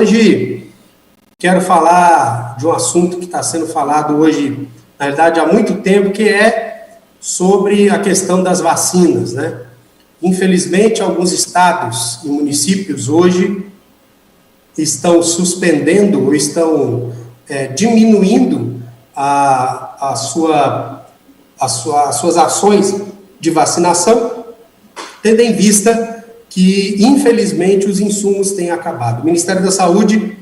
Hoje quero falar de um assunto que está sendo falado hoje, na verdade, há muito tempo, que é sobre a questão das vacinas, né? Infelizmente, alguns estados e municípios hoje estão suspendendo ou estão diminuindo as suas ações de vacinação, tendo em vista que, infelizmente, os insumos têm acabado. O Ministério da Saúde,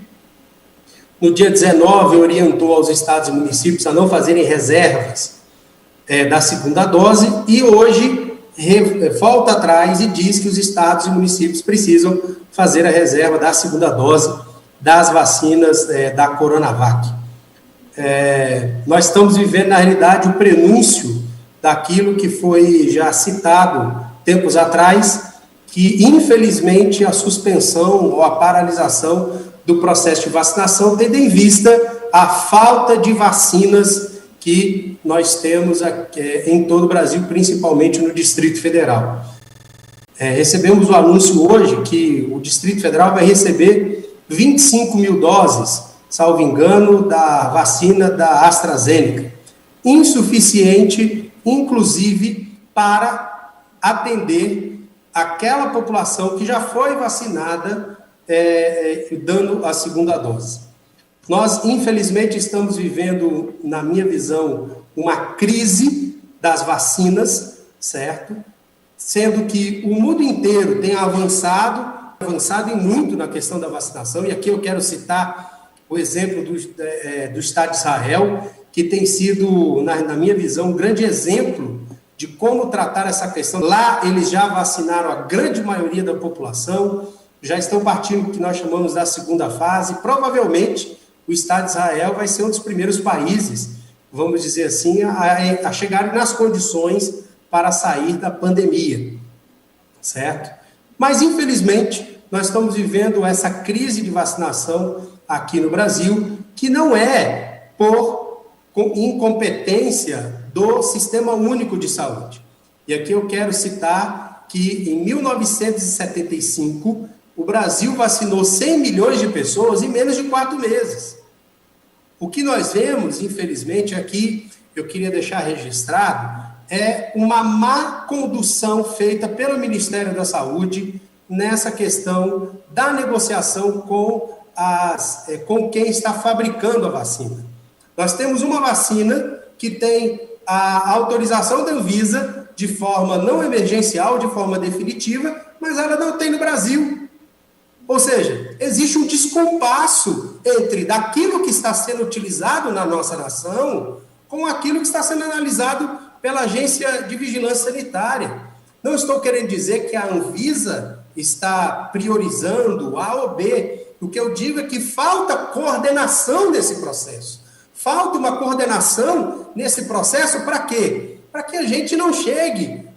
no dia 19, orientou aos estados e municípios a não fazerem reservas da segunda dose e hoje volta atrás e diz que os estados e municípios precisam fazer a reserva da segunda dose das vacinas da Coronavac. Nós estamos vivendo, na realidade, o prenúncio daquilo que foi já citado tempos atrás, que, infelizmente, a suspensão ou a paralisação do processo de vacinação, tendo em vista a falta de vacinas que nós temos em todo o Brasil, principalmente no Distrito Federal. Recebemos o anúncio hoje que o Distrito Federal vai receber 25 mil doses, salvo engano, da vacina da AstraZeneca. Insuficiente, inclusive, para atender aquela população que já foi vacinada, dando a segunda dose. Nós, infelizmente, estamos vivendo, na minha visão, uma crise das vacinas, certo? Sendo que o mundo inteiro tem avançado e muito na questão da vacinação, e aqui eu quero citar o exemplo do Estado de Israel, que tem sido, na minha visão, um grande exemplo de como tratar essa questão. Lá, eles já vacinaram a grande maioria da população, já estão partindo do que nós chamamos da segunda fase. Provavelmente, o Estado de Israel vai ser um dos primeiros países, vamos dizer assim, a chegarem nas condições para sair da pandemia, certo? Mas, infelizmente, nós estamos vivendo essa crise de vacinação aqui no Brasil, que não é por incompetência do Sistema Único de Saúde. E aqui eu quero citar que, em 1975, o Brasil vacinou 100 milhões de pessoas em menos de 4 meses. O que nós vemos, infelizmente, aqui, eu queria deixar registrado, é uma má condução feita pelo Ministério da Saúde nessa questão da negociação com quem está fabricando a vacina. Nós temos uma vacina que tem a autorização da Anvisa de forma não emergencial, de forma definitiva, mas ela não tem no Brasil. Ou seja, existe um descompasso entre daquilo que está sendo utilizado na nossa nação com aquilo que está sendo analisado pela Agência de Vigilância Sanitária. Não estou querendo dizer que a Anvisa está priorizando A ou B. O que eu digo é que falta coordenação desse processo. Falta uma coordenação nesse processo para quê? Para que a gente não chegue.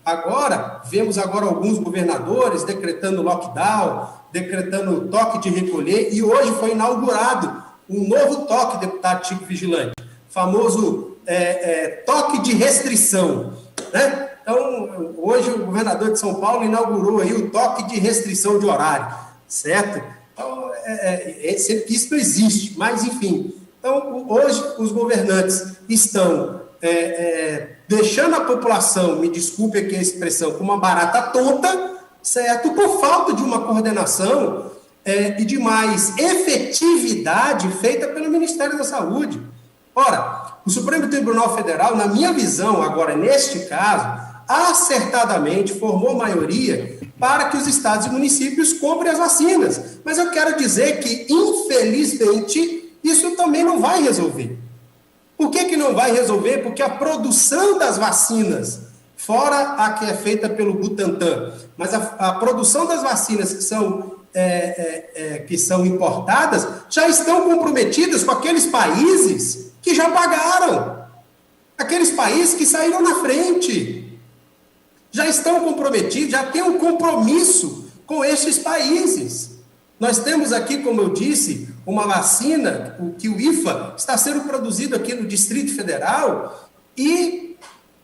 Vemos agora alguns governadores decretando lockdown, decretando toque de recolher, e hoje foi inaugurado um novo toque, deputado Chico Vigilante, famoso toque de restrição, né? Então, hoje o governador de São Paulo inaugurou aí o toque de restrição de horário, certo? Então, isso não existe, mas enfim. Então, hoje os governantes estão deixando a população, me desculpe aqui a expressão, com uma barata tonta, certo? Por falta de uma coordenação e de mais efetividade feita pelo Ministério da Saúde. Ora, o Supremo Tribunal Federal, na minha visão, agora neste caso, acertadamente formou maioria para que os estados e municípios comprem as vacinas. Mas eu quero dizer que, infelizmente, isso também não vai resolver. Por que não vai resolver? Porque a produção das vacinas, fora a que é feita pelo Butantan, mas a produção das vacinas que são importadas, já estão comprometidas com aqueles países que já pagaram. Aqueles países que saíram na frente. Já estão comprometidos, já têm um compromisso com esses países. Nós temos aqui, como eu disse, uma vacina, que o IFA está sendo produzido aqui no Distrito Federal, e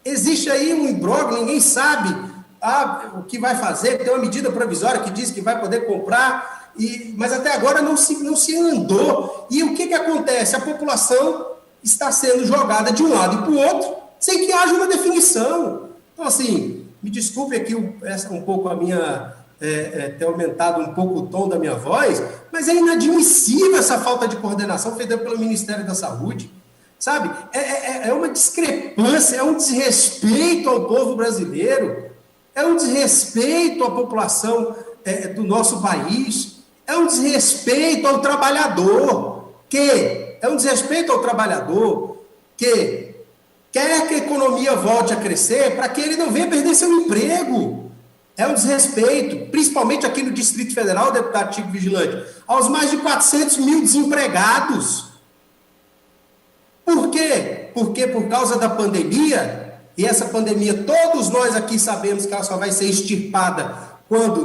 existe aí um imbróglio, ninguém sabe o que vai fazer. Tem uma medida provisória que diz que vai poder comprar mas até agora não se andou. E o que acontece? A população está sendo jogada de um lado e para o outro, sem que haja uma definição. Então, assim, me desculpe aqui um pouco a minha... ter aumentado um pouco o tom da minha voz, mas é inadmissível essa falta de coordenação feita pelo Ministério da Saúde, sabe? É uma discrepância, é um desrespeito ao povo brasileiro, é um desrespeito à população do nosso país, é um desrespeito ao trabalhador, que quer que a economia volte a crescer para que ele não venha perder seu emprego. É um desrespeito, principalmente aqui no Distrito Federal, deputado Chico Vigilante, aos mais de 400 mil desempregados. Por quê? Porque por causa da pandemia, e essa pandemia todos nós aqui sabemos que ela só vai ser extirpada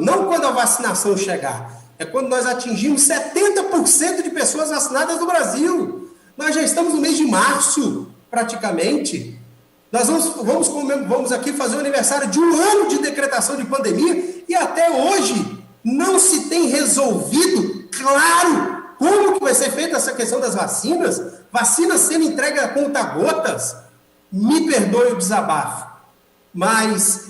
não quando a vacinação chegar, é quando nós atingimos 70% de pessoas vacinadas no Brasil. Nós já estamos no mês de março, praticamente. Nós vamos aqui fazer o aniversário de 1 ano de decretação de pandemia e até hoje não se tem resolvido, claro, como que vai ser feita essa questão das vacinas sendo entregue a conta-gotas. Me perdoe o desabafo, mas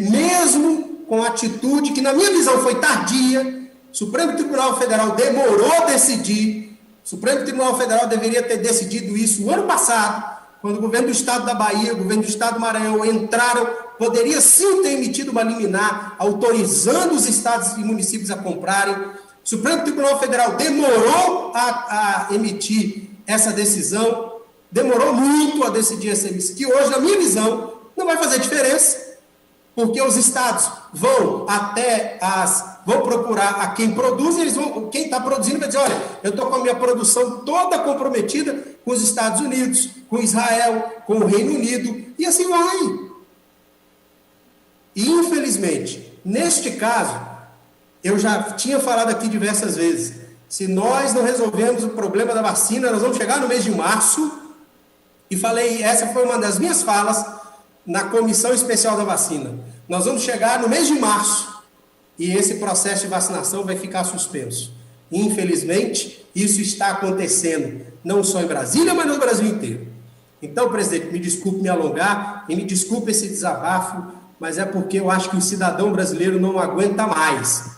mesmo com a atitude que, na minha visão, foi tardia, o Supremo Tribunal Federal demorou a decidir, o Supremo Tribunal Federal deveria ter decidido isso o ano passado, quando o governo do estado da Bahia, o governo do estado do Maranhão entraram, poderia sim ter emitido uma liminar autorizando os estados e municípios a comprarem. O Supremo Tribunal Federal demorou a emitir essa decisão, demorou muito a decidir essa emissão, que hoje, na minha visão, não vai fazer diferença, porque os estados vão procurar a quem produz, quem está produzindo vai dizer, olha, eu estou com a minha produção toda comprometida com os Estados Unidos, com Israel, com o Reino Unido, e assim vai. E, infelizmente, neste caso, eu já tinha falado aqui diversas vezes, se nós não resolvermos o problema da vacina, nós vamos chegar no mês de março, e falei, essa foi uma das minhas falas na Comissão Especial da Vacina. Nós vamos chegar no mês de março, e esse processo de vacinação vai ficar suspenso. Infelizmente, isso está acontecendo, não só em Brasília, mas no Brasil inteiro. Então, presidente, me desculpe me alongar, e me desculpe esse desabafo, mas é porque eu acho que o cidadão brasileiro não aguenta mais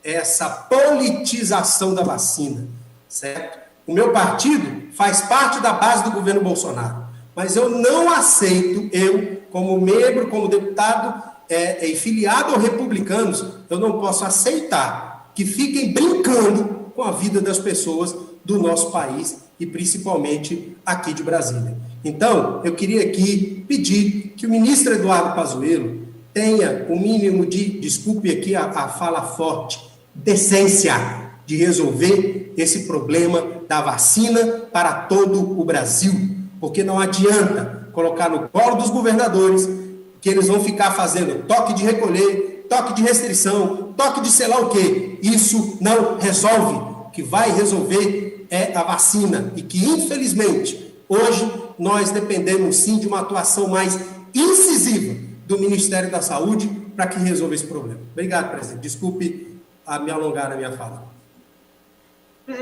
essa politização da vacina, certo? O meu partido faz parte da base do governo Bolsonaro, mas eu não aceito, como membro, como deputado e filiado aos republicanos, eu não posso aceitar que fiquem brincando com a vida das pessoas do nosso país e principalmente aqui de Brasília. Então, eu queria aqui pedir que o ministro Eduardo Pazuello tenha o mínimo de, desculpe aqui a fala forte, decência de resolver esse problema da vacina para todo o Brasil, porque não adianta colocar no colo dos governadores que eles vão ficar fazendo toque de recolher, toque de restrição, toque de sei lá o quê. Isso não resolve. O que vai resolver é a vacina e que, infelizmente, hoje nós dependemos sim de uma atuação mais incisiva do Ministério da Saúde para que resolva esse problema. Obrigado, presidente. Desculpe me alongar na minha fala.